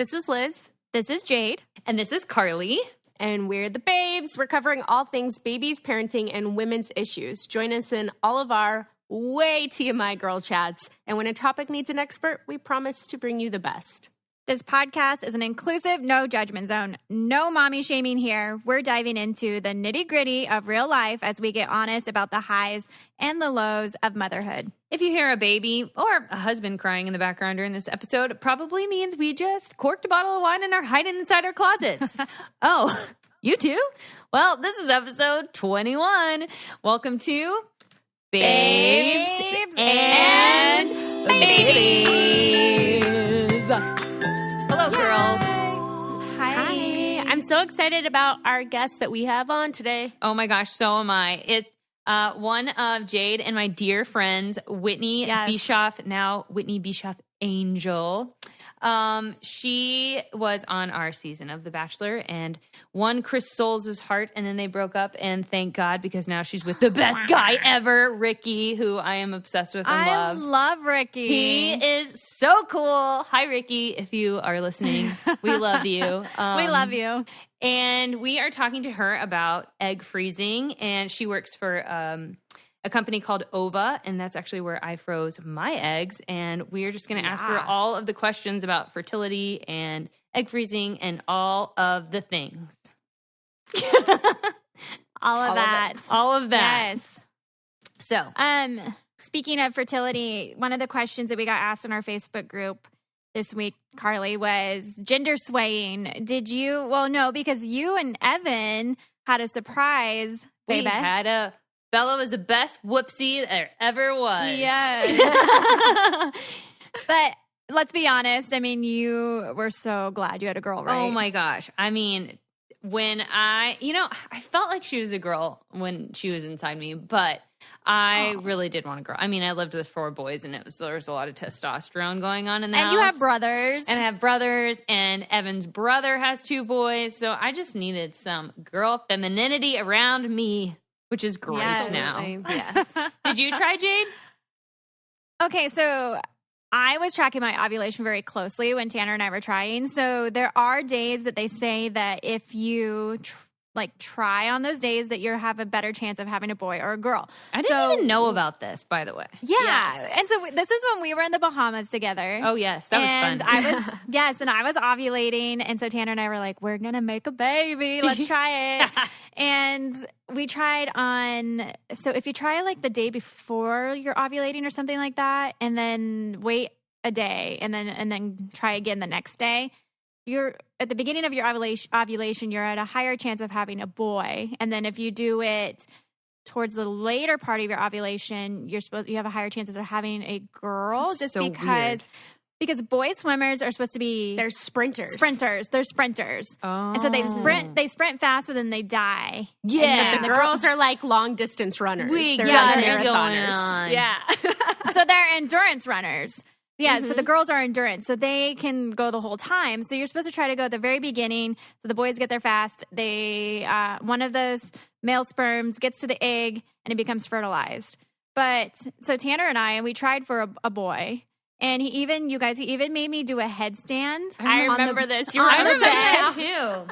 This is Liz. This is Jade. And this is Carly. And we're the babes. We're covering all things babies, parenting, and women's issues. Join us in all of our way TMI girl chats. And when a topic needs an expert, we promise to bring you the best. This podcast is an inclusive, no judgment zone. No mommy shaming here. We're diving into the nitty gritty of real life as we get honest about the highs and the lows of motherhood. If you hear a baby or a husband crying in the background during this episode, it probably means we just corked a bottle of wine and are hiding inside our closets. Oh, you too? Well, this is episode 21. Welcome to Babes and Babies. Hello, girls. Hi. I'm so excited about our guest that we have on today. Oh my gosh, so am I. It's one of Jade and my dear friends, Whitney Bischoff, now Whitney Bischoff Angel. She was on our season of The Bachelor and won Chris Soules' heart, and then they broke up, and thank God, because now she's with the best guy ever, Ricky, who I am obsessed with and love. I love Ricky. He is so cool. Hi, Ricky, if you are listening. We love you. We love you. And we are talking to her about egg freezing, and she works for a company called Ova, and that's actually where I froze my eggs. And we're just going to ask her all of the questions about fertility and egg freezing and all of the things. All of that. All of that. Yes. So, speaking of fertility, one of the questions that we got asked in our Facebook group this week, Carly, was gender swaying. Did you? Well, no, because you and Evan had a surprise. We had a Bella was the best whoopsie there ever was. Yes. But let's be honest. I mean, you were so glad you had a girl, right? Oh my gosh. I mean, when I felt like she was a girl when she was inside me, but I really did want a girl. I mean, I lived with 4 boys, and there was a lot of testosterone going on in the house. And you have brothers. And I have brothers, and Evan's brother has 2 boys. So I just needed some girl femininity around me, which is great now. Yes. Did you try, Jade? Okay, so I was tracking my ovulation very closely when Tanner and I were trying. So there are days that they say that if you try on those days that you have a better chance of having a boy or a girl. I didn't even know about this, by the way. Yeah. Yes. And so this is when we were in the Bahamas together. Oh, yes. That was fun. I was ovulating. And so Tanner and I were like, we're going to make a baby. Let's try it. And we tried on, so if you try like the day before you're ovulating or something like that, and then wait a day and then try again the next day, you're at the beginning of your ovulation, you're at a higher chance of having a boy. And then if you do it towards the later part of your ovulation, you have a higher chance of having a girl. That's just so because boy swimmers are supposed to be They're sprinters. They're sprinters. Oh. And so they sprint fast, but then they die. Yeah. But the girls are like long distance runners. They're marathoners. on. Yeah. So they're endurance runners. Yeah, so the girls are endurance, so they can go the whole time. So you're supposed to try to go at the very beginning, so the boys get there fast. They one of those male sperms gets to the egg, and it becomes fertilized. But so Tanner and we tried for a boy, and he even made me do a headstand. I remember this. You on remember the bed. that too.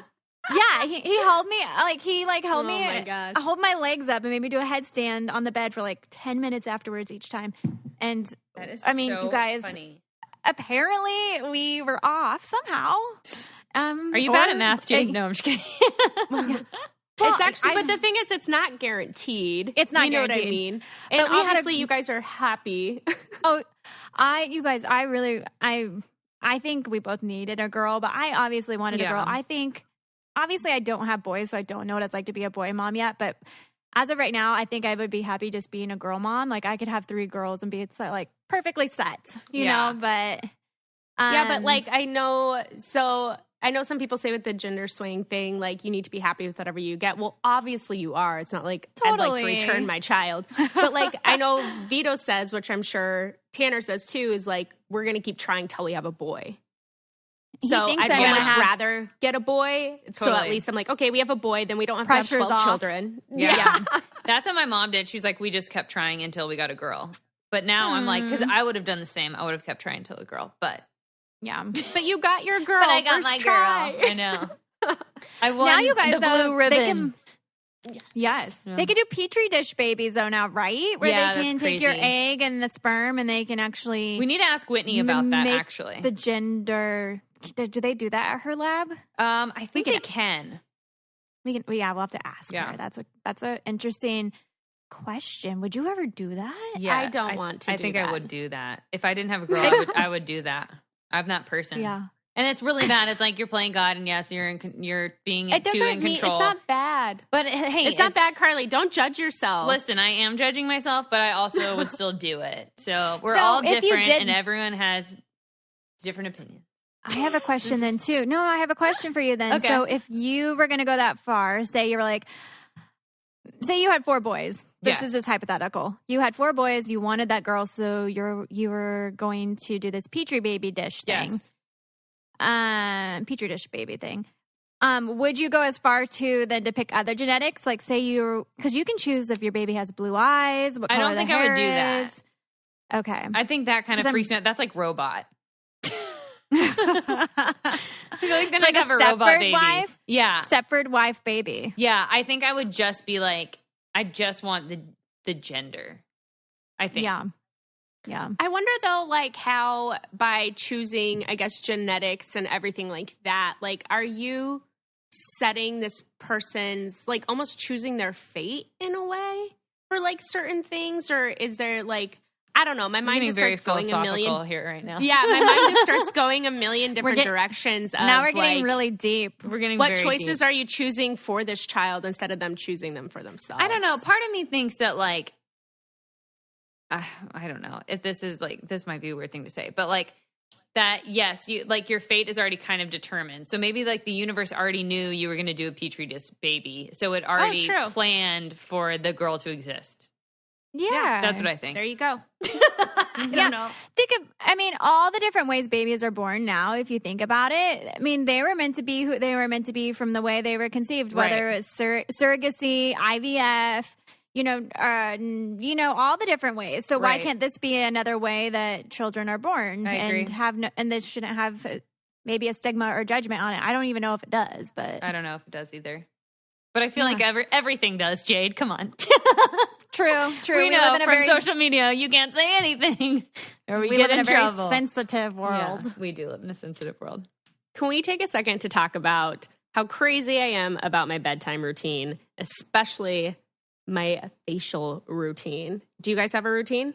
Yeah, he held me held me. Oh my gosh. Hold my legs up and made me do a headstand on the bed for like 10 minutes afterwards each time. And That is you guys, funny. apparently we were off somehow. Are you bad at math, Jade? No, I'm just kidding. It's actually, but the thing is, it's not guaranteed. It's not you know guaranteed. what I mean? But And obviously, you guys are happy. I think we both needed a girl, but I obviously wanted a girl. Obviously I don't have boys, so I don't know what it's like to be a boy mom yet, but as of right now, I think I would be happy just being a girl mom. Like I could have 3 girls and be like perfectly set, you know, but but like I know some people say with the gender swaying thing, like you need to be happy with whatever you get. Well, obviously you are. It's not like I'd like to return my child. But like I know Vito says, which I'm sure Tanner says too, is like we're going to keep trying till we have a boy. So I'd much rather get a boy. Totally. So at least I'm like, okay, we have a boy, then we don't have to have 12 children. Yeah. That's what my mom did. She's like, we just kept trying until we got a girl. But now I'm like, because I would have done the same. I would have kept trying until a girl. But Yeah. But you got your girl. But I got my try. girl. I know. I won Now you guys, the though, blue ribbon. Yes. Yeah. They could do Petri dish babies, though, now, right? Where they can take your egg and the sperm and they can actually... We need to ask Whitney about that, actually. The gender... Do they do that at her lab? I think they can. We'll have to ask her. That's a interesting question. Would you ever do that? Yeah, I don't want to. I think I would do that. If I didn't have a girl, I would do that. I'm that person. Yeah. And it's really bad. It's like you're playing God, and yes, you're being too in control. It's not bad. But hey, it's not bad, Carly. Don't judge yourself. Listen, I am judging myself, but I also would still do it. So we're all different, and everyone has different opinions. I have a question then too. No, I have a question for you then. Okay. So if you were going to go that far, say you had 4 boys. This is just hypothetical. You had 4 boys. You wanted that girl, so you were going to do this Petri baby dish thing. Yes. Petri dish baby thing. Would you go as far to pick other genetics? Like say because you can choose if your baby has blue eyes, what color I don't think I would do that. Okay. I think that kind of freaks me out. That's like robot. I feel like then I'd have a robot baby. Wife? Yeah. Stepford wife baby. Yeah. I think I would just be like, I just want the gender. I think. Yeah. Yeah. I wonder though, like how by choosing, I guess, genetics and everything like that, like, are you setting this person's, like, almost choosing their fate in a way for like certain things? Or is there like, I don't know, my mind just starts going a million here right now. Yeah, my mind just starts going a million different directions. Now we're getting really deep. We're getting what very choices deep. Are you choosing for this child instead of them choosing them for themselves? I don't know. Part of me thinks that like, I don't know if this is like, this might be a weird thing to say, but like that, yes, you like your fate is already kind of determined. So maybe like the universe already knew you were going to do a Petri dish baby. So it already planned for the girl to exist. Yeah. That's what I think. There you go. I don't know. All the different ways babies are born now, if you think about it. I mean, they were meant to be who they were meant to be from the way they were conceived, whether it's surrogacy, IVF, all the different ways. So why can't this be another way that children are born and this shouldn't have maybe a stigma or judgment on it? I don't even know if it does, but I don't know if it does either. But I feel like everything does, Jade. Come on. True. We know live in from social media you can't say anything or we get live in trouble. Very sensitive world. Yeah, we do live in a sensitive world. Can we take a second to talk about how crazy I am about my bedtime routine, especially my facial routine? Do you guys have a routine?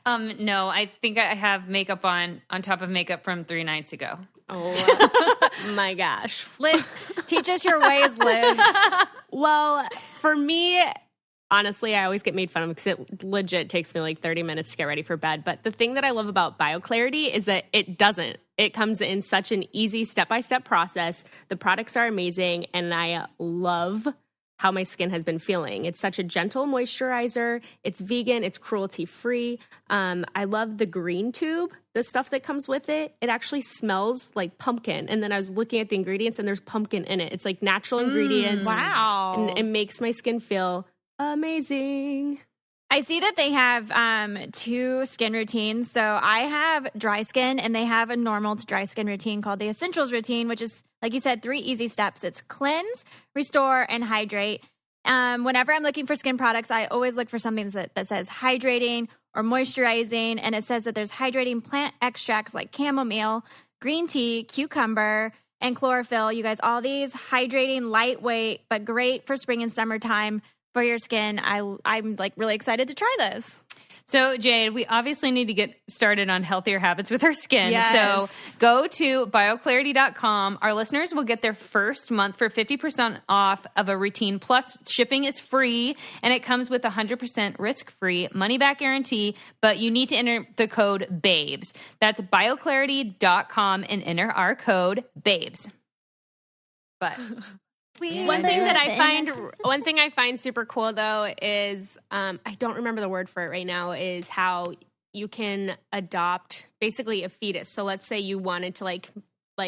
No, I think I have makeup on top of makeup from 3 nights ago. Oh my gosh. Liz, teach us your ways, Liz. Well, for me, honestly, I always get made fun of because it legit takes me like 30 minutes to get ready for bed. But the thing that I love about BioClarity is that it doesn't. It comes in such an easy step-by-step process. The products are amazing, and I love how my skin has been feeling. It's such a gentle moisturizer. It's vegan. It's cruelty-free. I love the green tube, the stuff that comes with it. It actually smells like pumpkin. And then I was looking at the ingredients, and there's pumpkin in it. It's like natural ingredients. Wow. And it makes my skin feel amazing. I see that they have 2 skin routines. So I have dry skin, and they have a normal to dry skin routine called the Essentials routine, which is, like you said, 3 easy steps. It's cleanse, restore, and hydrate. Whenever I'm looking for skin products, I always look for something that says hydrating or moisturizing, and it says that there's hydrating plant extracts like chamomile, green tea, cucumber, and chlorophyll. You guys, all these hydrating, lightweight, but great for spring and summertime for your skin. I'm like really excited to try this. So, Jade, we obviously need to get started on healthier habits with our skin. Yes. So go to bioclarity.com. Our listeners will get their first month for 50% off of a routine. Plus, shipping is free, and it comes with 100% risk-free money-back guarantee, but you need to enter the code BABES. That's bioclarity.com and enter our code BABES. But... One thing I find super cool though is I don't remember the word for it right now, is how you can adopt basically a fetus. So let's say you wanted to like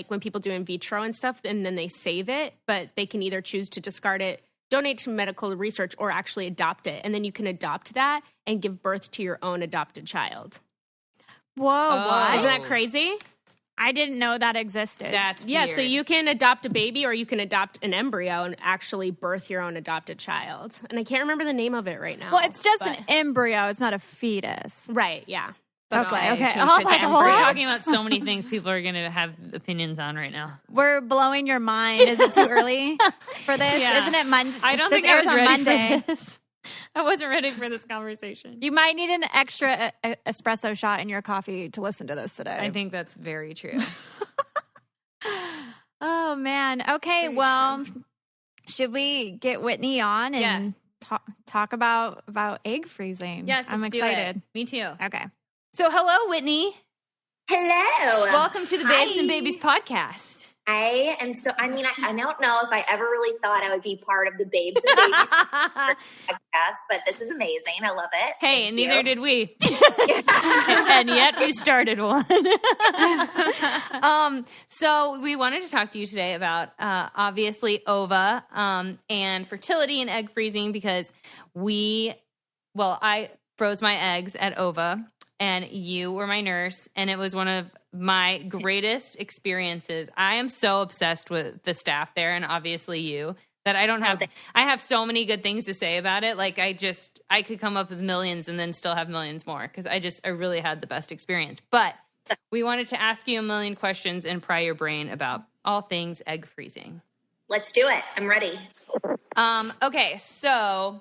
when people do in vitro and stuff, and then they save it, but they can either choose to discard it, donate to medical research, or actually adopt it. And then you can adopt that and give birth to your own adopted child. Whoa, what? Isn't that crazy? I didn't know that existed. That's yeah. weird. So you can adopt a baby, or you can adopt an embryo and actually birth your own adopted child. And I can't remember the name of it right now. Well, it's just an embryo. It's not a fetus. Right. Yeah. That's why. Okay. I was like, We're talking about so many things people are going to have opinions on right now. We're blowing your mind. Is it too early for this? Yeah. Isn't it Monday? I don't think I was ready for this. I wasn't ready for this conversation. You might need an extra espresso shot in your coffee to listen to this today. I think that's very true. Oh, man. Okay, well, should we get Whitney on and talk about egg freezing? Yes, I'm let's excited. do it. Me too. Okay. So, hello, Whitney. Hello. Welcome to the Babes and Babies podcast. I am so, I mean, I don't know if I ever really thought I would be part of the Babes and Babies podcast, but this is amazing. I love it. Hey, Thank neither you. did we. And yet we started one. So we wanted to talk to you today about obviously OVA and fertility and egg freezing because I froze my eggs at OVA and you were my nurse, and it was one of my greatest experiences. I am so obsessed with the staff there, and obviously you, that I have so many good things to say about it. Like I could come up with millions and then still have millions more because I really had the best experience. But we wanted to ask you a million questions and pry your brain about all things egg freezing. Let's do it. I'm ready. Okay, so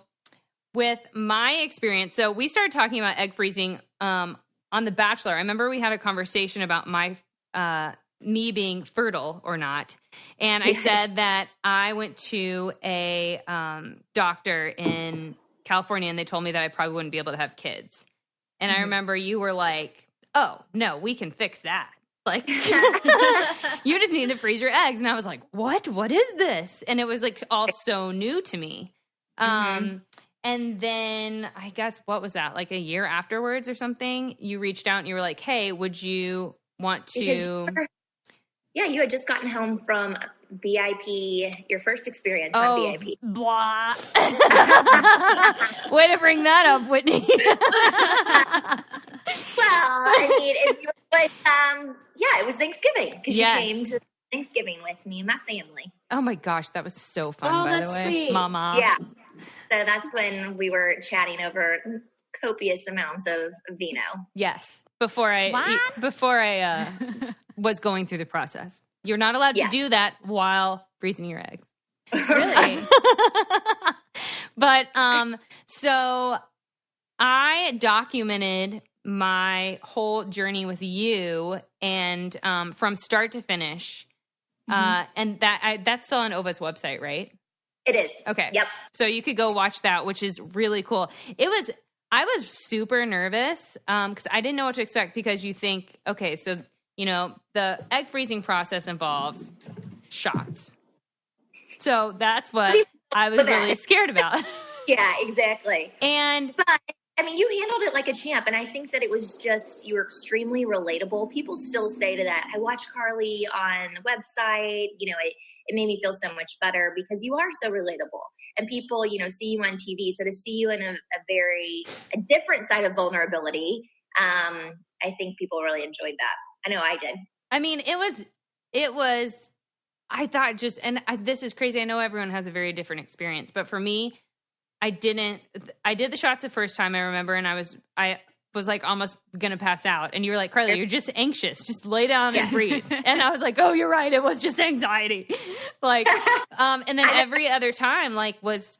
with my experience, so we started talking about egg freezing on The Bachelor. I remember we had a conversation about me being fertile or not. And I said that I went to a doctor in California and they told me that I probably wouldn't be able to have kids. And I remember you were like, oh, no, we can fix that. Like, you just need to freeze your eggs. And I was like, what? What is this? And it was like all so new to me. And then I guess, what was that? Like a year afterwards or something, you reached out and you were like, hey, would you want to? Yeah, you had just gotten home from BIP, your first experience on BIP. Blah. Way to bring that up, Whitney. Well, I mean, it was Thanksgiving because you came to Thanksgiving with me and my family. Oh my gosh, that was so fun, by the way. Sweet. Mama. Yeah. So that's when we were chatting over copious amounts of vino. Yes. Before I was going through the process. You're not allowed to do that while freezing your eggs. Really? But so I documented my whole journey with you and from start to finish. And that's still on OVA's website, right? It is. Okay. Yep. So you could go watch that, which is really cool. I was super nervous because I didn't know what to expect because you think, okay, so, the egg freezing process involves shots. So that's what I was really scared about. Yeah, exactly. But I mean, you handled it like a champ, and I think that it was just, you were extremely relatable. People still say to that, I watched Carly on the website, it made me feel so much better because you are so relatable. And people, see you on TV. So to see you in a different side of vulnerability, I think people really enjoyed that. I know I did. I mean, it was, I thought this is crazy. I know everyone has a very different experience, but for me, I did the shots the first time I remember, and I was like almost going to pass out. And you were like, Carly, you're just anxious. Just lay down and breathe. And I was like, oh, you're right. It was just anxiety. Like, and then every other time was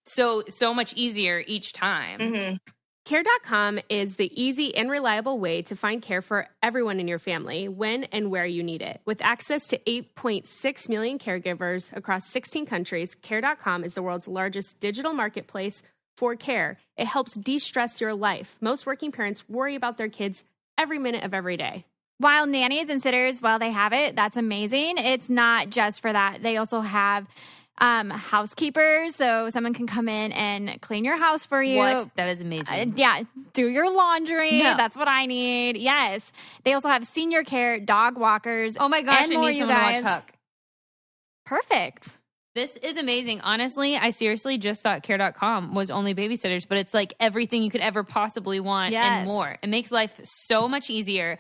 so much easier each time. Mm-hmm. Care.com is the easy and reliable way to find care for everyone in your family when and where you need it. With access to 8.6 million caregivers across 16 countries, Care.com is the world's largest digital marketplace for care. It helps de-stress your life. Most working parents worry about their kids every minute of every day. While nannies and sitters, while they have it, that's amazing. It's not just for that. They also have housekeepers, so someone can come in and clean your house for you. What? That is amazing. Do your laundry. No. That's what I need. Yes. They also have senior care, dog walkers. Oh my gosh, I need someone to watch Huck. Perfect. This is amazing. Honestly, I seriously just thought Care.com was only babysitters, but it's like everything you could ever possibly want and more. It makes life so much easier.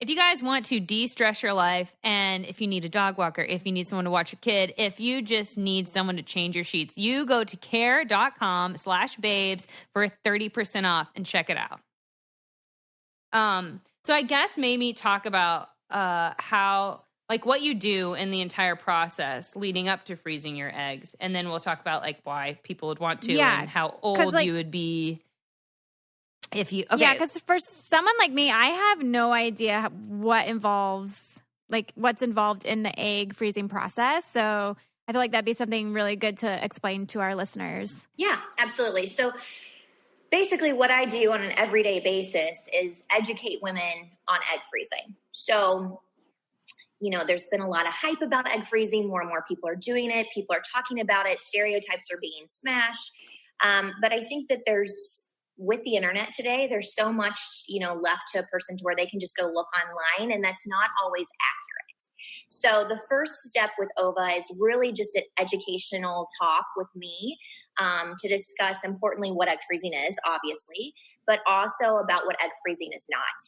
if you guys want to de-stress your life, and if you need a dog walker, if you need someone to watch your kid, if you just need someone to change your sheets, you go to care.com/babes for 30% off and check it out. So I guess maybe talk about how, like, what you do in the entire process leading up to freezing your eggs. And then we'll talk about, like, why people would want to and how old you would be. If you, okay. Yeah, because for someone like me, I have no idea what's involved in the egg freezing process. So I feel like that'd be something really good to explain to our listeners. Yeah, absolutely. So basically what I do on an everyday basis is educate women on egg freezing. So, there's been a lot of hype about egg freezing. More and more people are doing it. People are talking about it. Stereotypes are being smashed. But I think that with the internet today, there's so much, left to a person to where they can just go look online, and that's not always accurate. So the first step with OVA is really just an educational talk with me to discuss, importantly, what egg freezing is, obviously, but also about what egg freezing is not,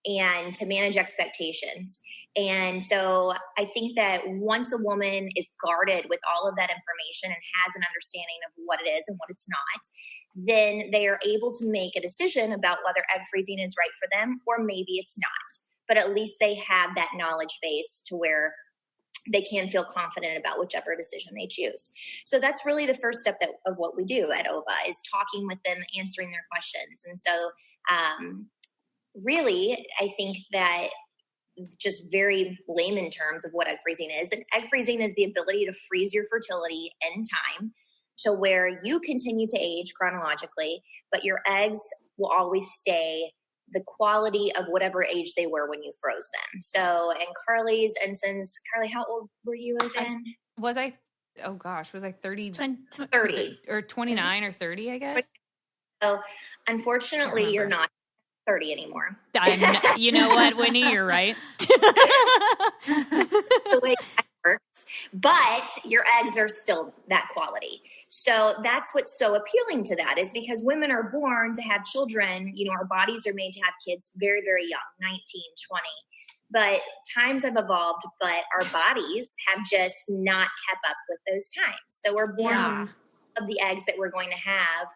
and to manage expectations. And so I think that once a woman is guarded with all of that information and has an understanding of what it is and what it's not, then they are able to make a decision about whether egg freezing is right for them or maybe it's not. But at least they have that knowledge base to where they can feel confident about whichever decision they choose. So that's really the first step of what we do at OVA, is talking with them, answering their questions. And so really, I think that just very layman terms of what egg freezing is. And egg freezing is the ability to freeze your fertility in time to where you continue to age chronologically, but your eggs will always stay the quality of whatever age they were when you froze them. So in Carly's instance, Carly, how old were you again? Was I 30? 30. Or 29 or 30, I guess? So unfortunately, you're not 30 anymore. You know what, Whitney? You're right. The way that works, but your eggs are still that quality. So that's what's so appealing to that, is because women are born to have children. Our bodies are made to have kids very, very young, 19, 20. But times have evolved, but our bodies have just not kept up with those times. So we're born of the eggs that we're going to have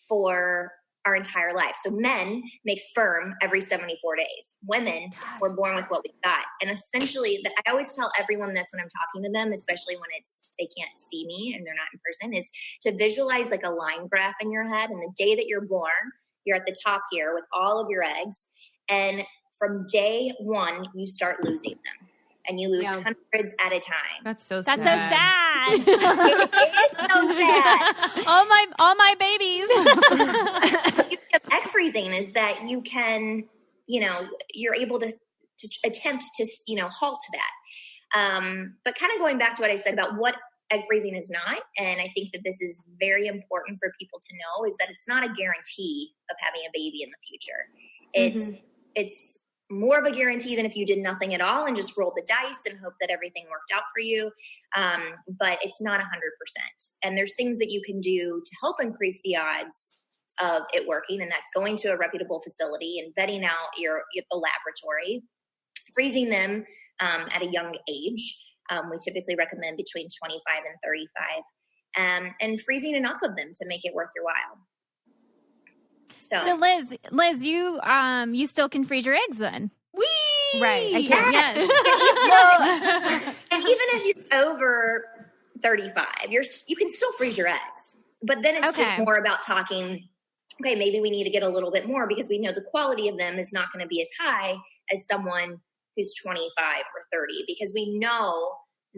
for our entire life. So men make sperm every 74 days. Women were born with what we got. And essentially, I always tell everyone this when I'm talking to them, especially when they can't see me and they're not in person, is to visualize like a line graph in your head. And the day that you're born, you're at the top here with all of your eggs. And from day one, you start losing them. And you lose hundreds at a time. That's so sad. That's so sad. It is so sad. all my babies. Egg freezing is that you can, you're able to attempt to, halt that. But kind of going back to what I said about what egg freezing is not, and I think that this is very important for people to know, is that it's not a guarantee of having a baby in the future. It's more of a guarantee than if you did nothing at all and just rolled the dice and hope that everything worked out for you. But it's not 100%. And there's things that you can do to help increase the odds of it working. And that's going to a reputable facility and vetting out the laboratory, freezing them at a young age. We typically recommend between 25 and 35, and freezing enough of them to make it worth your while. So Liz, you still can freeze your eggs then? Whee! Right. I can. Yes. And even if you're over 35, you can still freeze your eggs. But then it's just more about talking, okay, maybe we need to get a little bit more because we know the quality of them is not going to be as high as someone who's 25 or 30, because we know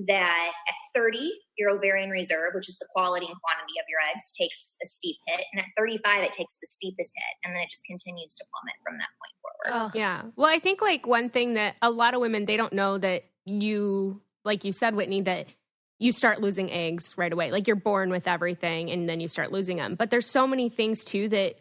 that at 30, your ovarian reserve, which is the quality and quantity of your eggs, takes a steep hit. And at 35, it takes the steepest hit. And then it just continues to plummet from that point forward. Oh. Yeah. Well, I think like one thing that a lot of women, they don't know that you, like you said, Whitney, that you start losing eggs right away. Like you're born with everything and then you start losing them. But there's so many things too that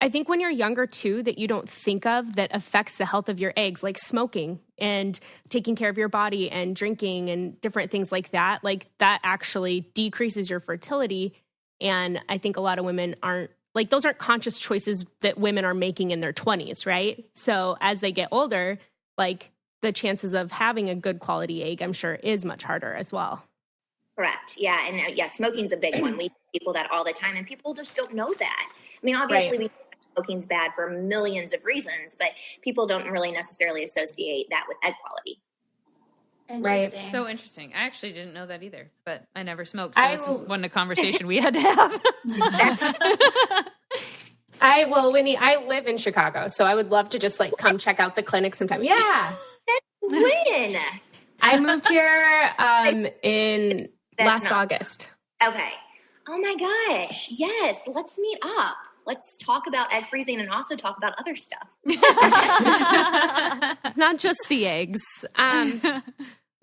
I think when you're younger too, that you don't think of that affects the health of your eggs, like smoking and taking care of your body and drinking and different things like that. Like that actually decreases your fertility. And I think a lot of women aren't, like those aren't conscious choices that women are making in their 20s, right? So as they get older, like the chances of having a good quality egg, I'm sure, is much harder as well. Correct. Yeah. And smoking's a big one. We tell people that all the time, and people just don't know that. I mean, obviously we smoking's bad for millions of reasons, but people don't really necessarily associate that with egg quality. Right. So interesting. I actually didn't know that either, but I never smoked. So it wasn't a conversation we had to have. Winnie, I live in Chicago, so I would love to just like come check out the clinic sometime. Yeah. That's when? I moved here in last August. Okay. Oh my gosh. Yes. Let's meet up. Let's talk about egg freezing and also talk about other stuff. Not just the eggs.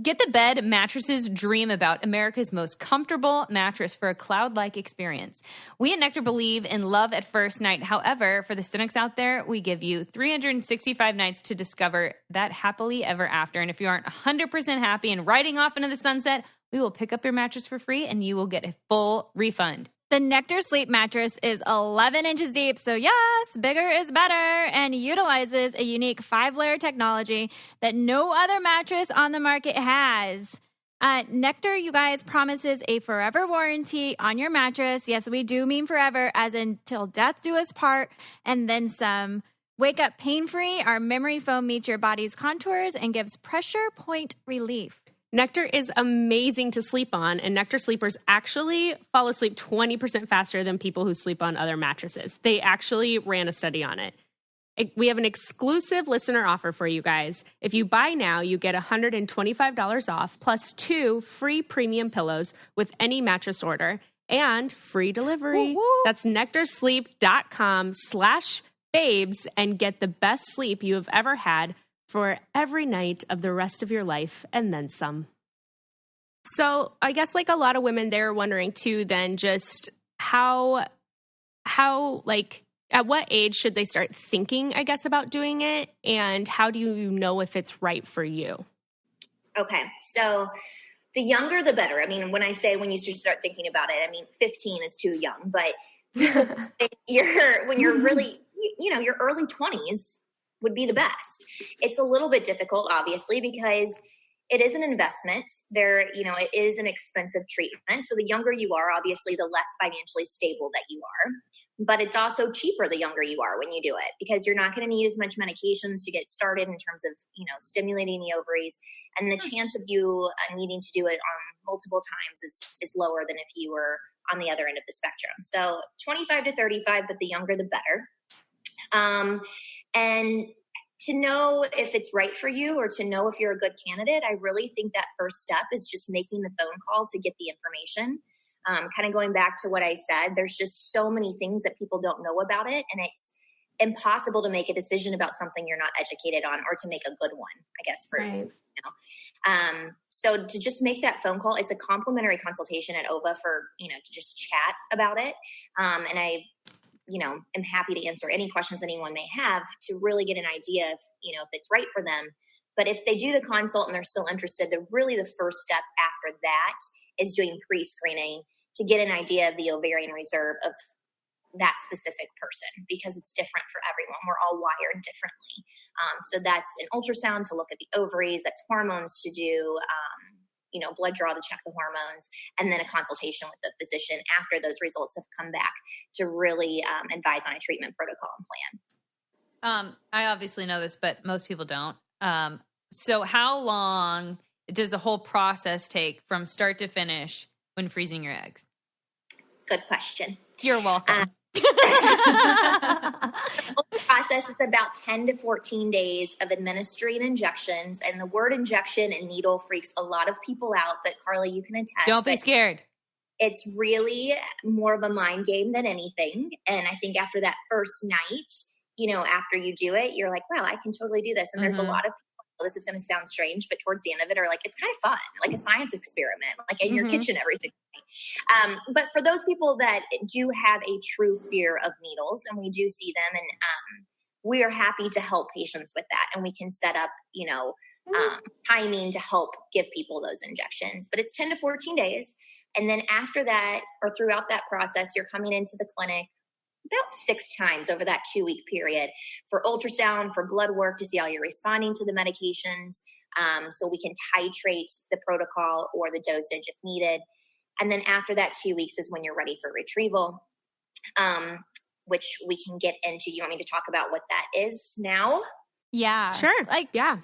Get the bed mattresses dream about, America's most comfortable mattress for a cloud-like experience. We at Nectar believe in love at first night. However, for the cynics out there, we give you 365 nights to discover that happily ever after. And if you aren't 100% happy and riding off into the sunset, we will pick up your mattress for free and you will get a full refund. The Nectar Sleep mattress is 11 inches deep, so yes, bigger is better, and utilizes a unique 5-layer technology that no other mattress on the market has. Nectar, you guys, promises a forever warranty on your mattress. Yes, we do mean forever, as in till death do us part, and then some. Wake up pain-free. Our memory foam meets your body's contours and gives pressure point relief. Nectar is amazing to sleep on, and Nectar sleepers actually fall asleep 20% faster than people who sleep on other mattresses. They actually ran a study on it. We have an exclusive listener offer for you guys. If you buy now, you get $125 off plus 2 free premium pillows with any mattress order and free delivery. Woo-woo. That's nectarsleep.com/babes and get the best sleep you have ever had for every night of the rest of your life and then some. So I guess like a lot of women, they're wondering too, then just how like at what age should they start thinking, I guess, about doing it? And how do you know if it's right for you? Okay. So the younger, the better. I mean, when I say when you should start thinking about it, I mean, 15 is too young, but when you're really, your early 20s, would be the best. It's a little bit difficult, obviously, because it is an investment. It is an expensive treatment. So the younger you are, obviously, the less financially stable that you are. But it's also cheaper the younger you are when you do it, because you're not going to need as much medications to get started in terms of, stimulating the ovaries. And the chance of you needing to do it multiple times is lower than if you were on the other end of the spectrum. So 25 to 35, but the younger, the better. And to know if it's right for you or to know if you're a good candidate, I really think that first step is just making the phone call to get the information. Kind of going back to what I said, there's just so many things that people don't know about it, and it's impossible to make a decision about something you're not educated on, or to make a good one, I guess, for right. So to just make that phone call, it's a complimentary consultation at OVA for, to just chat about it. And I am happy to answer any questions anyone may have to really get an idea of, if it's right for them. But if they do the consult and they're still interested, the first step after that is doing pre-screening to get an idea of the ovarian reserve of that specific person, because it's different for everyone. We're all wired differently. So that's an ultrasound to look at the ovaries, that's hormones to do, blood draw to check the hormones, and then a consultation with the physician after those results have come back to really advise on a treatment protocol and plan. I obviously know this, but most people don't. So how long does the whole process take from start to finish when freezing your eggs? Good question. You're welcome. The whole process is about 10 to 14 days of administering injections. And the word injection and needle freaks a lot of people out, but Carly, you can attest. Don't be scared. It's really more of a mind game than anything. And I think after that first night, after you do it, you're like, wow, I can totally do this. And there's a lot of people, this is going to sound strange, but towards the end of it are like, it's kind of fun, like a science experiment, like in your kitchen every single day. But for those people that do have a true fear of needles, and we do see them, and we are happy to help patients with that. And we can set up, timing to help give people those injections. But it's 10 to 14 days. And then after that, or throughout that process, you're coming into the clinic about 6 times over that 2-week period for ultrasound, for blood work to see how you're responding to the medications. So we can titrate the protocol or the dosage if needed. And then after that 2 weeks is when you're ready for retrieval, which we can get into. You want me to talk about what that is now? Yeah. Sure. Like, yeah.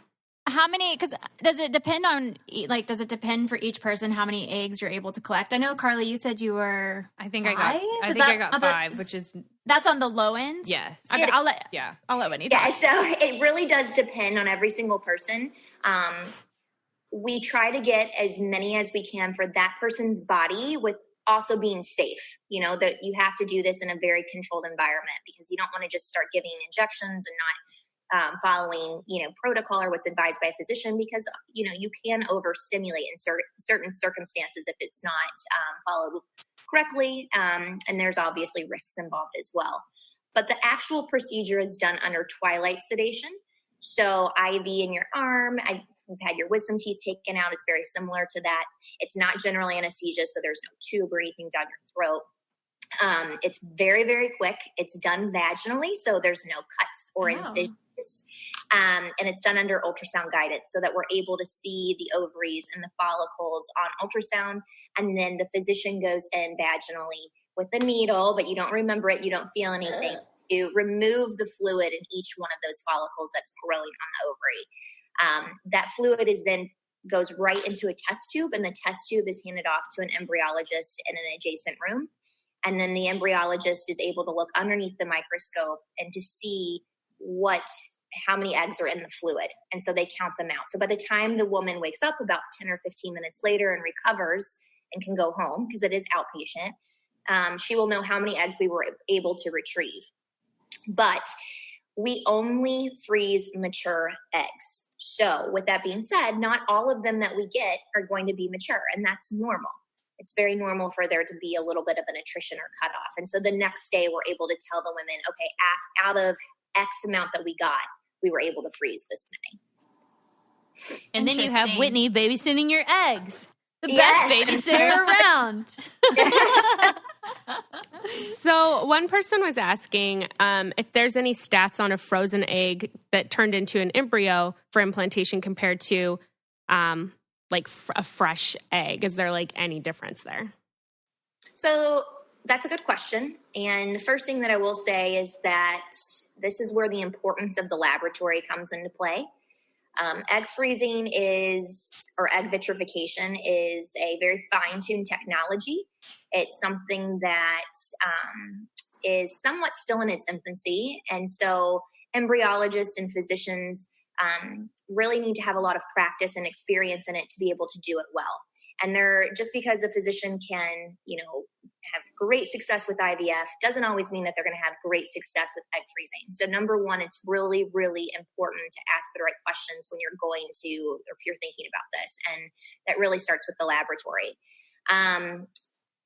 How many, because does it depend for each person how many eggs you're able to collect? I know, Carly, you said you were I think 5? I got 5, which is... That's on the low end? Yes. Okay, I'll let Whitney talk. Yeah, so it really does depend on every single person. We try to get as many as we can for that person's body with also being safe. You know, that you have to do this in a very controlled environment because you don't want to just start giving injections and not following, protocol or what's advised by a physician, because, you can overstimulate in certain circumstances if it's not followed correctly. And there's obviously risks involved as well. But the actual procedure is done under twilight sedation. So IV in your arm, you've had your wisdom teeth taken out. It's very similar to that. It's not general anesthesia, so there's no tube or anything down your throat. It's very, very quick. It's done vaginally, so there's no cuts or incisions. And it's done under ultrasound guidance so that we're able to see the ovaries and the follicles on ultrasound. And then the physician goes in vaginally with a needle, but you don't remember it. You don't feel anything. You remove the fluid in each one of those follicles that's growing on the ovary. That fluid is then goes right into a test tube, and the test tube is handed off to an embryologist in an adjacent room. And then the embryologist is able to look underneath the microscope and to see how many eggs are in the fluid. And so they count them out. So by the time the woman wakes up about 10 or 15 minutes later and recovers and can go home, because it is outpatient, she will know how many eggs we were able to retrieve. But we only freeze mature eggs. So with that being said, not all of them that we get are going to be mature, and that's normal. It's very normal for there to be a little bit of an attrition or cutoff. And so the next day we're able to tell the women, okay, out of X amount that we got, we were able to freeze this many. And then you have Whitney babysitting your eggs. The best babysitter around. So one person was asking if there's any stats on a frozen egg that turned into an embryo for implantation compared to a fresh egg. Is there any difference there? So that's a good question. And the first thing that I will say is that this is where the importance of the laboratory comes into play. Egg freezing or egg vitrification is a very fine-tuned technology. It's something that is somewhat still in its infancy. And so embryologists and physicians really need to have a lot of practice and experience in it to be able to do it well. And just because a physician can, have great success with IVF doesn't always mean that they're going to have great success with egg freezing. So number one, it's really, really important to ask the right questions when you're or if you're thinking about this. And that really starts with the laboratory.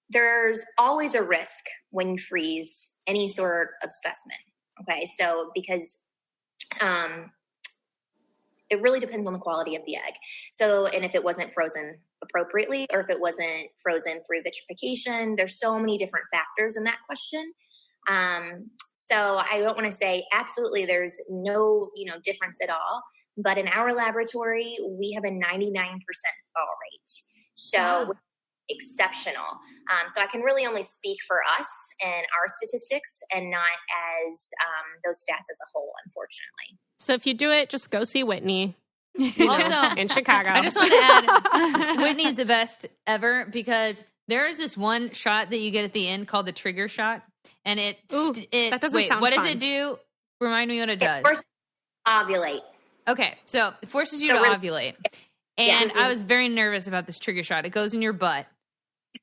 There's always a risk when you freeze any sort of specimen. Okay. So because, it really depends on the quality of the egg. So, and if it wasn't frozen appropriately, or if it wasn't frozen through vitrification, there's so many different factors in that question. So I don't want to say absolutely there's no, difference at all, but in our laboratory, we have a 99% fall rate. So exceptional. So I can really only speak for us and our statistics and not as those stats as a whole, unfortunately. So if you do it, just go see Whitney. Also, in Chicago. I just want to add, Whitney's the best ever because there is this one shot that you get at the end called the trigger shot. And that doesn't sound what fun. Does it do? Remind me what it does. It forces you to ovulate. Okay, so it forces you to ovulate. And I was very nervous about this trigger shot. It goes in your butt.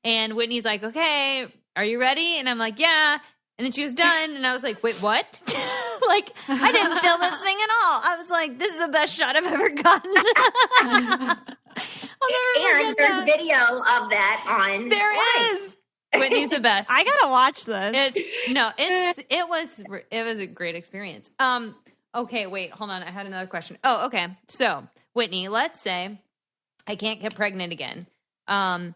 And Whitney's like, okay, are you ready? And I'm like, yeah. And then she was done. And I was like, wait, what? I didn't feel this thing at all. I was like, this is the best shot I've ever gotten. And there's video of that on. There is. Whitney's the best. I gotta watch this. It was a great experience. Okay, wait, hold on. I had another question. Oh, okay. So, Whitney, let's say I can't get pregnant again. And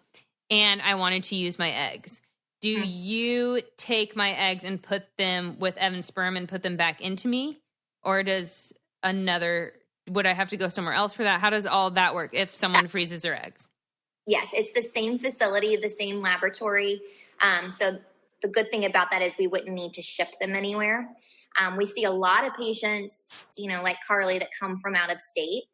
I wanted to use my eggs. do you take my eggs and put them with Evan's sperm and put them back into me? Or would I have to go somewhere else for that? How does all that work if someone freezes their eggs? Yes, it's the same facility, the same laboratory. So the good thing about that is we wouldn't need to ship them anywhere. We see a lot of patients, like Carly, that come from out of state.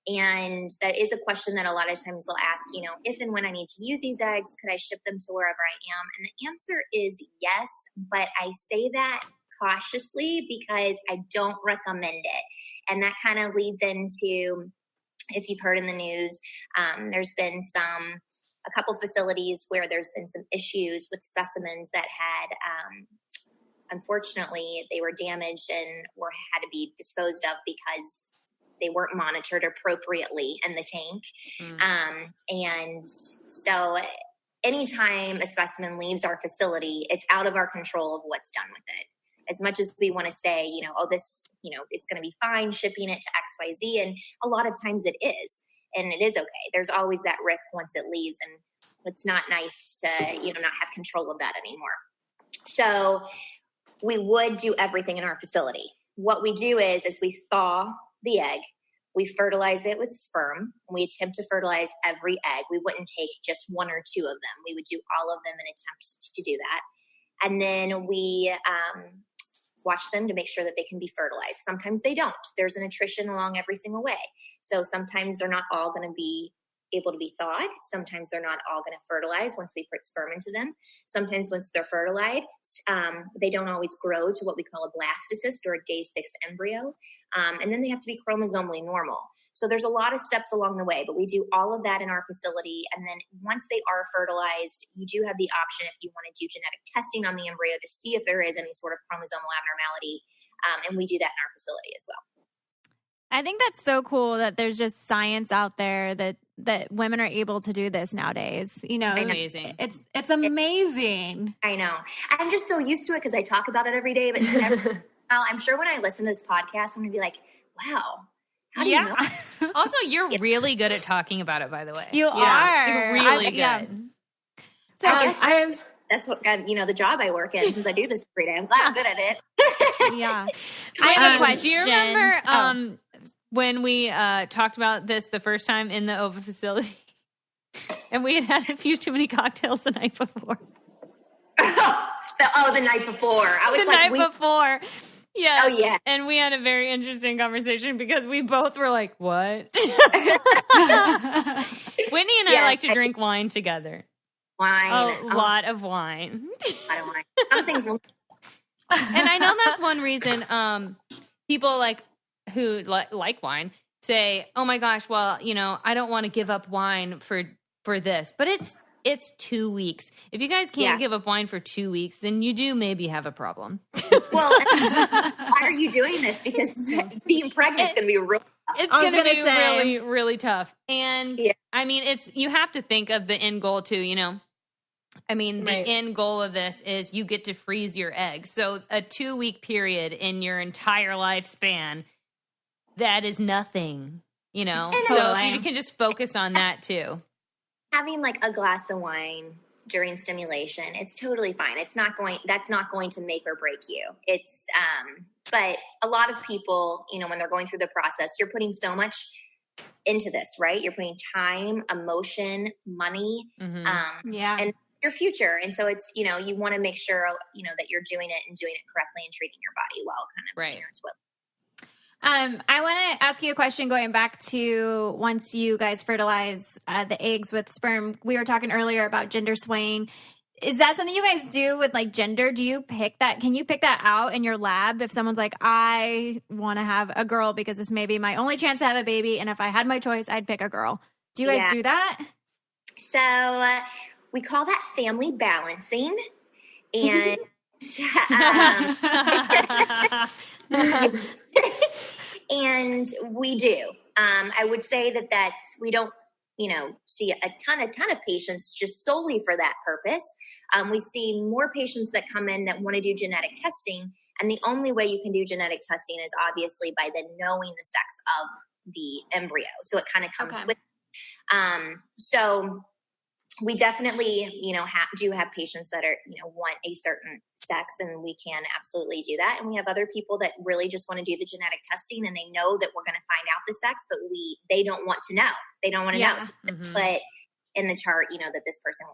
And that is a question that a lot of times they'll ask, if and when I need to use these eggs, could I ship them to wherever I am? And the answer is yes, but I say that cautiously because I don't recommend it. And that kind of leads into, if you've heard in the news, there's been a couple facilities where there's been some issues with specimens that had, unfortunately, they were damaged and had to be disposed of because they weren't monitored appropriately in the tank. And so anytime a specimen leaves our facility, it's out of our control of what's done with it. As much as we want to say, this, it's going to be fine shipping it to XYZ. And a lot of times it is, and it is okay. There's always that risk once it leaves, and it's not nice to, not have control of that anymore. So we would do everything in our facility. What we do is we thaw the egg, we fertilize it with sperm, and we attempt to fertilize every egg. We wouldn't take just one or two of them. We would do all of them in attempts to do that. And then we watch them to make sure that they can be fertilized. Sometimes they don't. There's an attrition along every single way. So sometimes they're not all going to be able to be thawed. Sometimes they're not all going to fertilize once we put sperm into them. Sometimes once they're fertilized, they don't always grow to what we call a blastocyst or a day 6 embryo. And then they have to be chromosomally normal. So there's a lot of steps along the way, but we do all of that in our facility. And then once they are fertilized, you do have the option, if you want to do genetic testing on the embryo, to see if there is any sort of chromosomal abnormality. And we do that in our facility as well. I think that's so cool that there's just science out there that women are able to do this nowadays. Amazing. It's amazing. I know. I'm just so used to it because I talk about it every day. But I'm sure when I listen to this podcast, I'm going to be like, wow. How do you know? Also, you're really good at talking about it, by the way. You are. You're really good. Yeah. So I guess that's what, the job I work in, since I do this every day. I'm glad I'm good at it. Yeah. I have a question. Do you remember when we talked about this the first time in the OVA facility? And we had a few too many cocktails the night before. The night before. I was the night before. Yeah. Oh, yeah. And we had a very interesting conversation because we both were like, what? Whitney and I like to drink wine together. Wine. A lot of wine. A lot of wine. Some things will. And I know that's one reason people who like wine say, oh my gosh, well, I don't want to give up wine for this. But it's 2 weeks. If you guys can't give up wine for 2 weeks, then you do maybe have a problem. Well, why are you doing this? Because being pregnant is going to be real tough. It's going to be really, really tough. And I mean, you have to think of the end goal too, I mean, the end goal of this is you get to freeze your eggs. So a 2-week period in your entire lifespan, that is nothing, So if you can just focus on that too. Having a glass of wine during stimulation, it's totally fine. That's not going to make or break you. It's, but a lot of people, when they're going through the process, you're putting so much into this, right? You're putting time, emotion, money, and your future. And so it's, you want to make sure, that you're doing it and doing it correctly and treating your body well, kind of. Right. I want to ask you a question going back to once you guys fertilize the eggs with sperm. We were talking earlier about gender swaying. Is that something you guys do with gender? Do you pick that? Can you pick that out in your lab if someone's like, I want to have a girl because this may be my only chance to have a baby, and if I had my choice, I'd pick a girl. Do you guys do that? So we call that family balancing. And and we do. I would say that we don't, see a ton of patients just solely for that purpose. We see more patients that come in that want to do genetic testing. And the only way you can do genetic testing is obviously by then knowing the sex of the embryo. So it kind of comes with. So we definitely, do have patients that are, want a certain sex, and we can absolutely do that. And we have other people that really just want to do the genetic testing, and they know that we're going to find out the sex, but they don't want to know. They don't want to know. Mm-hmm. But in the chart, that this person,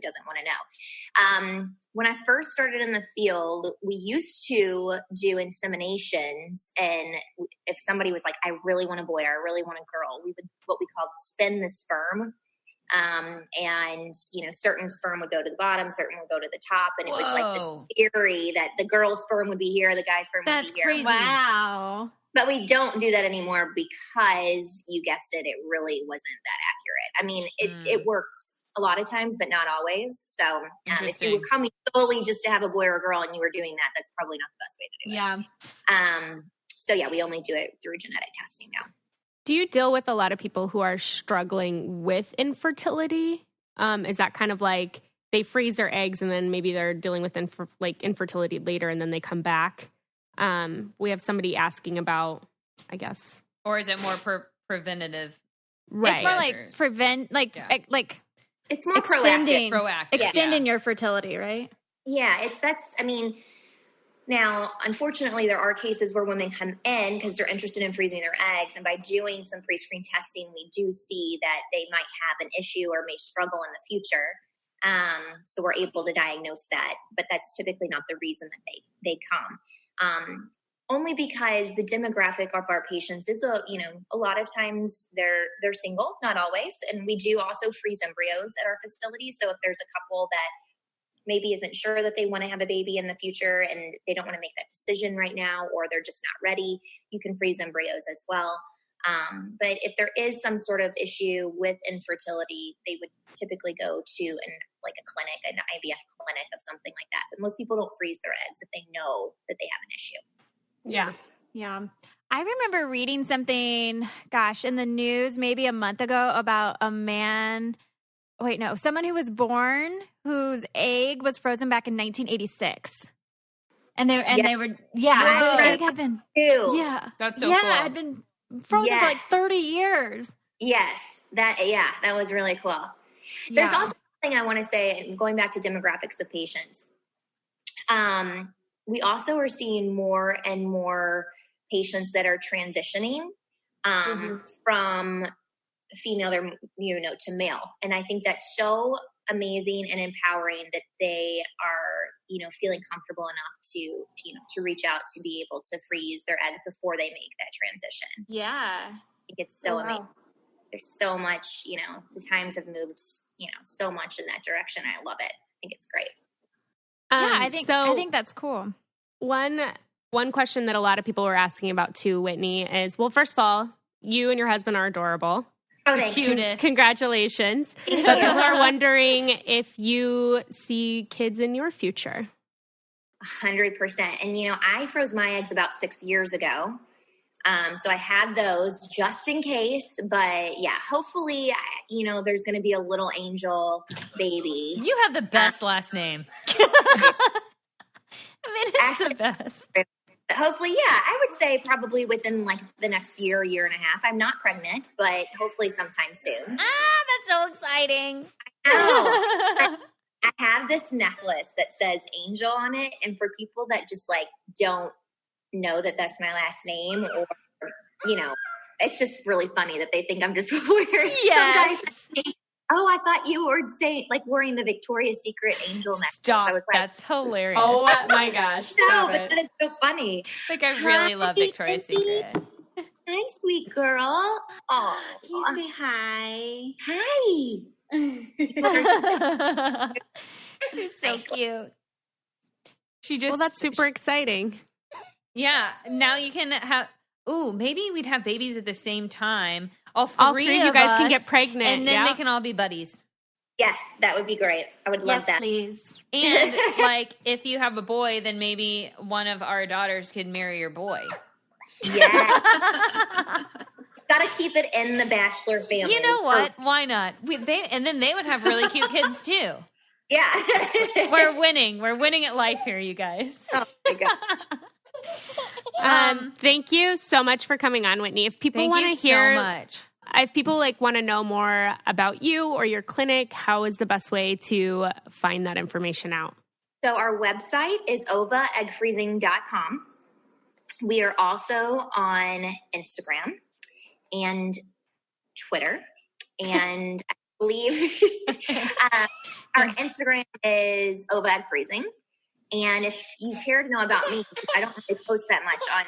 doesn't want to know. When I first started in the field, we used to do inseminations, and if somebody was like, I really want a boy or I really want a girl, we would what we called spin the sperm. And certain sperm would go to the bottom, certain would go to the top. And it was like this theory that the girl's sperm would be here, the guy's sperm would be here. Crazy. Wow. But we don't do that anymore because you guessed it, it really wasn't that accurate. I mean, it worked a lot of times, but not always. So if you were coming solely just to have a boy or a girl and you were doing that, that's probably not the best way to do it. So yeah, we only do it through genetic testing now. Do you deal with a lot of people who are struggling with infertility? Is that kind of like they freeze their eggs and then maybe they're dealing with infertility later and then they come back? We have somebody asking about, I guess. Or is it more preventative? Right. It's more like it's more proactive. Extending your fertility, right? Yeah, now, unfortunately, there are cases where women come in because they're interested in freezing their eggs. And by doing some pre-screen testing, we do see that they might have an issue or may struggle in the future. So we're able to diagnose that. But that's typically not the reason that they come. Only because the demographic of our patients is a lot of times they're single, not always. And we do also freeze embryos at our facility. So if there's a couple that maybe isn't sure that they want to have a baby in the future and they don't want to make that decision right now, or they're just not ready, you can freeze embryos as well. But if there is some sort of issue with infertility, they would typically go to a clinic, an IVF clinic of something like that. But most people don't freeze their eggs if they know that they have an issue. Yeah. I remember reading something, in the news maybe a month ago about a man. Someone who was born whose egg was frozen back in 1986. And the egg had been, that's so cool. Had been frozen for like 30 years. Yes, that was really cool. There's also something I want to say, going back to demographics of patients. We also are seeing more and more patients that are transitioning from female to male. And I think that's so amazing and empowering that they are, feeling comfortable enough to reach out to be able to freeze their eggs before they make that transition. Yeah. I think it's so amazing. There's so much, the times have moved, so much in that direction. I love it. I think it's great. I think that's cool. One question that a lot of people were asking about too, Whitney, is, well, first of all, you and your husband are adorable. Oh, thanks. Cutest. Congratulations. But people are wondering if you see kids in your future. 100%. And, I froze my eggs about 6 years ago. So I had those just in case. But, yeah, hopefully, there's going to be a little angel baby. You have the best last name. It's the best. Hopefully, I would say probably within the next year and a half. I'm not pregnant, but hopefully sometime soon. That's so exciting. I have this necklace that says Angel on it. And for people that just don't know that that's my last name, or, it's just really funny that they think I'm just wearing some guys. Oh, I thought you were saying wearing the Victoria's Secret angel necklace. Stop. I was That's hilarious. Oh my gosh. No, but then it's so funny. I really love Victoria's Secret. Hi, sweet girl. Oh, can you say hi? Hi. She's so cute. Well, that's super exciting. Yeah. Now you can have. Ooh, maybe we'd have babies at the same time. All three of you guys can get pregnant. And then they can all be buddies. Yes, that would be great. I would love that. Please. And if you have a boy, then maybe one of our daughters could marry your boy. Yeah. Got to keep it in the Bachelor family. You know what? Why not? And then they would have really cute kids too. Yeah. We're winning. We're winning at life here, you guys. Oh my gosh. Thank you so much for coming on, Whitney. If people want to hear if people like want to know more about you or your clinic, how is the best way to find that information out? So our website is ovaeggfreezing.com. We are also on Instagram and Twitter. And I believe our Instagram is ovaeggfreezing. And if you care to know about me, I don't really post that much on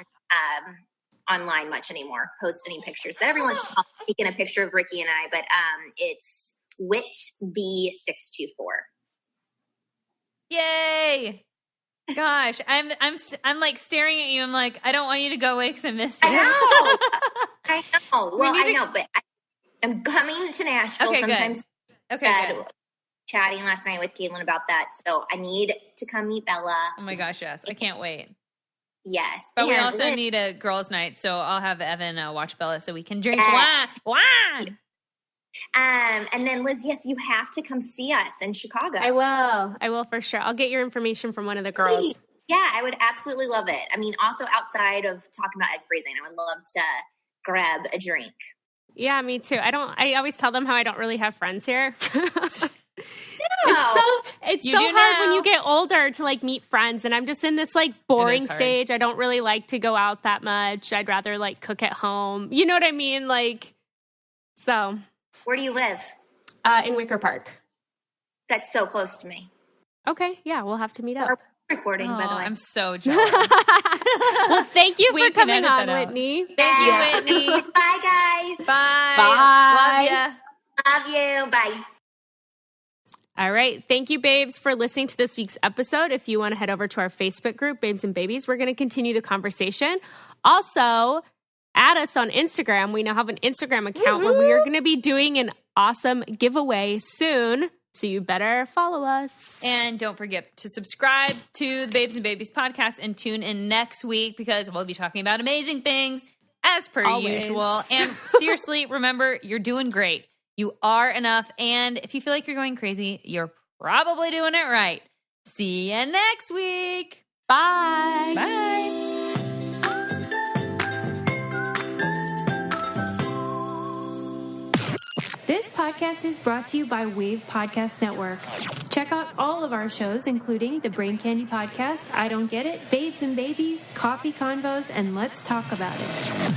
online much anymore, post any pictures. But every once in a while, I'm taking a picture of Ricky and I. But it's WhitB624. Yay! Gosh, I'm like staring at you. I'm like, I don't want you to go away because I miss you. I know. Well, I know, but I'm coming to Nashville sometimes. Good. Okay, good. Chatting last night with Caitlin about that. So I need to come meet Bella. Oh my gosh, yes. I can't wait. Yes. But we also need a girls' night, so I'll have Evan watch Bella so we can drink wine. And then Liz, yes, you have to come see us in Chicago. I will for sure. I'll get your information from one of the girls. Please. Yeah, I would absolutely love it. I mean, also outside of talking about egg freezing, I would love to grab a drink. Yeah, me too. I always tell them how I don't really have friends here. No. It's so hard when you get older to like meet friends, and I'm just in this like boring stage. I don't really like to go out that much. I'd rather like cook at home. You know what I mean? Like, so. Where do you live? In Wicker Park. That's so close to me. Okay, yeah, we'll have to meet up. We're recording, by the way. I'm so jealous. Well, thank you for coming on, Whitney. Thank you, Whitney. Bye, guys. Bye. Bye. Love ya. Love you. Bye. All right. Thank you, babes, for listening to this week's episode. If you want to head over to our Facebook group, Babes and Babies, we're going to continue the conversation. Also, add us on Instagram. We now have an Instagram account where we are going to be doing an awesome giveaway soon. So you better follow us. And don't forget to subscribe to the Babes and Babies podcast and tune in next week because we'll be talking about amazing things as per usual. And seriously, remember, you're doing great. You are enough. And if you feel like you're going crazy, you're probably doing it right. See you next week. Bye. Bye. This podcast is brought to you by Wave Podcast Network. Check out all of our shows, including the Brain Candy Podcast, I Don't Get It, Babes and Babies, Coffee Convos, and Let's Talk About It.